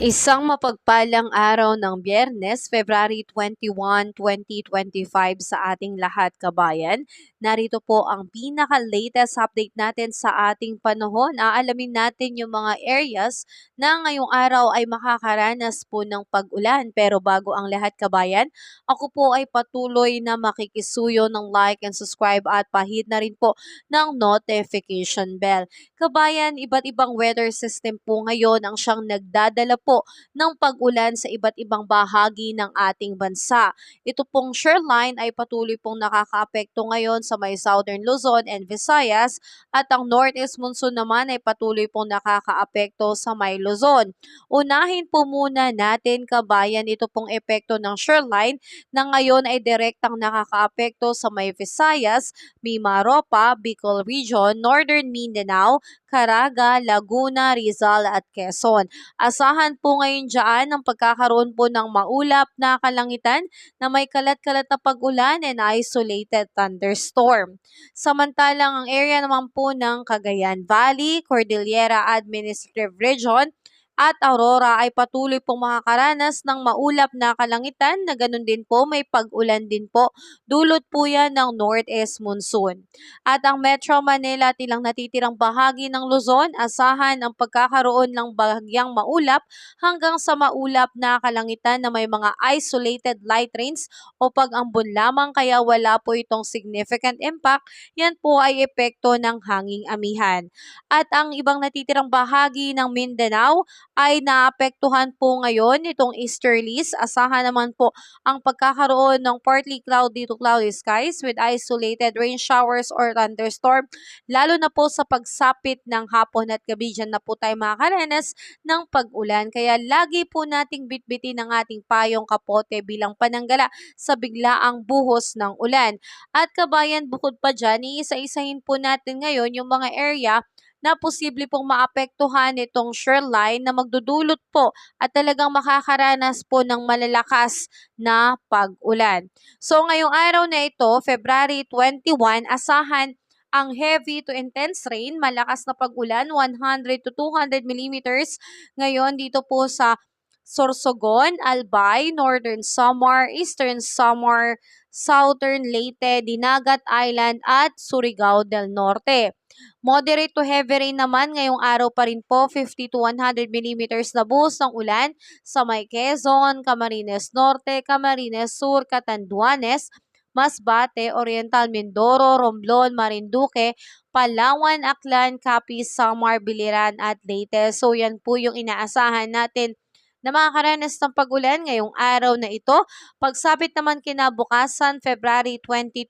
Isang mapagpalang araw ng Biyernes, February 21, 2025 sa ating lahat kabayan. Narito po ang pinaka-latest update natin sa ating panahon. Aalamin natin yung mga areas na ngayong araw ay makakaranas po ng pag-ulan. Pero bago ang lahat kabayan, ako po ay patuloy na makikisuyo ng like and subscribe at pahit na rin po ng notification bell. Kabayan, iba't ibang weather system po ngayon ang siyang nagdadala po ng pag-ulan sa iba't ibang bahagi ng ating bansa. Ito pong shoreline ay patuloy pong nakakaapekto ngayon sa may Southern Luzon and Visayas at ang Northeast monsoon naman ay patuloy pong nakakaapekto sa may Luzon. Unahin po muna natin kabayan ito pong epekto ng shoreline na ngayon ay direktang nakakaapekto sa may Visayas, Mimaropa, Bicol Region, Northern Mindanao, Caraga, Laguna, Rizal at Quezon. Asahan po ngayon dyan ang pagkakaroon po ng maulap na kalangitan na may kalat-kalat na pag-ulan and isolated thunderstorm. Samantalang ang area naman po ng Cagayan Valley, Cordillera Administrative Region, at Aurora ay patuloy pong makakaranas ng maulap na kalangitan na ganun din po may pag-ulan din po. Dulot po yan ng Northeast monsoon. At ang Metro Manila at ilang natitirang bahagi ng Luzon, asahan ang pagkakaroon ng bahagyang maulap hanggang sa maulap na kalangitan na may mga isolated light rains o pag-ambon lamang kaya wala po itong significant impact. Yan po ay epekto ng hanging amihan. At ang ibang natitirang bahagi ng Mindanao ay naapektuhan po ngayon itong easterlies. Asahan naman po ang pagkakaroon ng partly cloudy to cloudy skies with isolated rain showers or thunderstorm, lalo na po sa pagsapit ng hapon at gabi. Dyan na po tayo makakaranas ng pag-ulan. Kaya lagi po nating bitbitin ang ating payong kapote bilang pananggala sa biglaang buhos ng ulan. At kabayan, bukod pa dyan, iisa-isahin po natin ngayon yung mga area na posible pong maapektuhan itong shoreline na magdudulot po at talagang makakaranas po ng malalakas na pag-ulan. So ngayong araw na ito, February 21, asahan ang heavy to intense rain, malakas na pag-ulan, 100 to 200 millimeters ngayon dito po sa Sorsogon, Albay, Northern Samar, Eastern Samar, Southern Leyte, Dinagat Island at Surigao del Norte. Moderate to heavy rain naman ngayong araw pa rin po, 50 to 100 millimeters na buhos ng ulan sa may Quezon, Camarines Norte, Camarines Sur, Catanduanes, Masbate, Oriental Mindoro, Romblon, Marinduque, Palawan, Aklan, Capiz, Samar, Biliran at Leyte. So yan po yung inaasahan natin na makakaranas ng pag-ulan ngayong araw na ito. Pagsapit naman kinabukasan, February 22,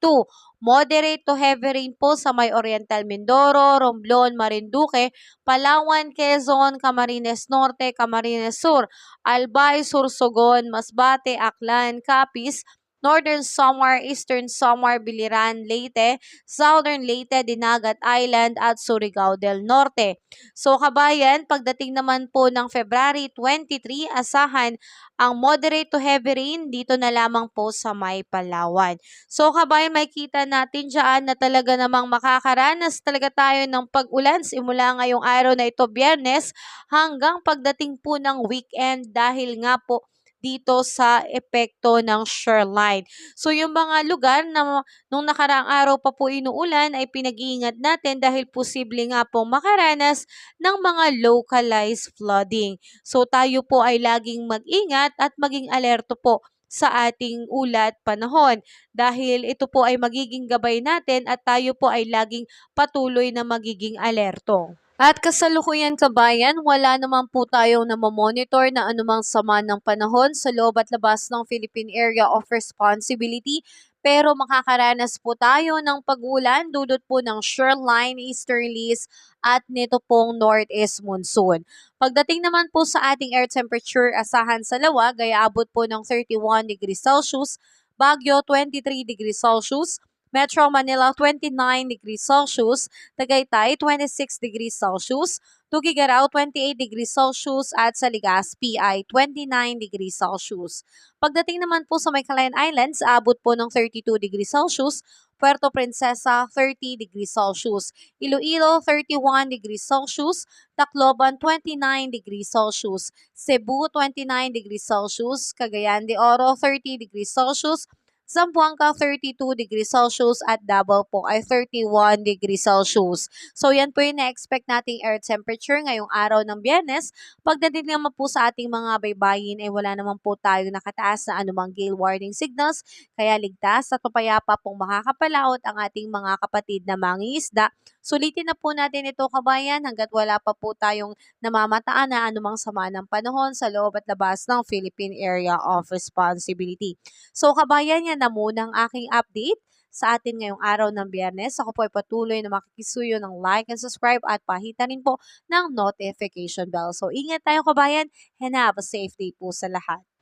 moderate to heavy rain po sa may Oriental Mindoro, Romblon, Marinduque, Palawan, Quezon, Camarines Norte, Camarines Sur, Albay, Sursogon, Masbate, Aklan, Capiz, Northern Samar, Eastern Samar, Biliran, Leyte, Southern Leyte, Dinagat Island at Surigao del Norte. So kabayan, pagdating naman po ng February 23, asahan ang moderate to heavy rain dito na lamang po sa may Palawan. So kabayan, makikita natin dyan na talaga namang makakaranas talaga tayo ng pag-ulan simula ngayong araw na ito, Biyernes, hanggang pagdating po ng weekend dahil nga po dito sa epekto ng shoreline. So yung mga lugar na nung nakaraang araw pa po inuulan ay pinag-iingat natin dahil posible nga pong makaranas ng mga localized flooding. So tayo po ay laging mag-ingat at maging alerto po sa ating ulat panahon dahil ito po ay magiging gabay natin at tayo po ay laging patuloy na magiging alerto. At kasalukuyan kabayan, wala naman po tayong namomonitor na anumang sama ng panahon sa loob at labas ng Philippine Area of Responsibility. Pero makakaranas po tayo ng pag-ulan dulot po ng shoreline, easterlies at nito pong northeast monsoon. Pagdating naman po sa ating air temperature, asahan sa lawag ay abot po ng 31 degrees Celsius, Baguio 23 degrees Celsius, Metro Manila 29 degrees Celsius, Tagaytay 26 degrees Celsius, Tuguegarao 28 degrees Celsius at sa Legazpi ay 29 degrees Celsius. Pagdating naman po sa may Calayan Islands, aabot po ng 32 degrees Celsius, Puerto Princesa 30 degrees Celsius, Iloilo 31 degrees Celsius, Tacloban 29 degrees Celsius, Cebu 29 degrees Celsius, Cagayan de Oro 30 degrees Celsius, Zamboanga 32 degrees Celsius at Davao po ay 31 degrees Celsius. So yan po yung na-expect nating air temperature ngayong araw ng Biyernes. Pagdating naman po sa ating mga baybayin ay wala naman po tayo nakataas na anumang gale warning signals, kaya ligtas at papayapa pong makakapalaot ang ating mga kapatid na mangingisda. Sulitin na po natin ito kabayan hanggat wala pa po tayong namamataan na anumang sama ng panahon sa loob at labas ng Philippine Area of Responsibility. So kabayan, yan na muna ang aking update sa atin ngayong araw ng Biyernes. Ako po ay patuloy na makikisuyo ng like and subscribe at pahita rin po ng notification bell. So ingat tayo kabayan and have a safe day po sa lahat.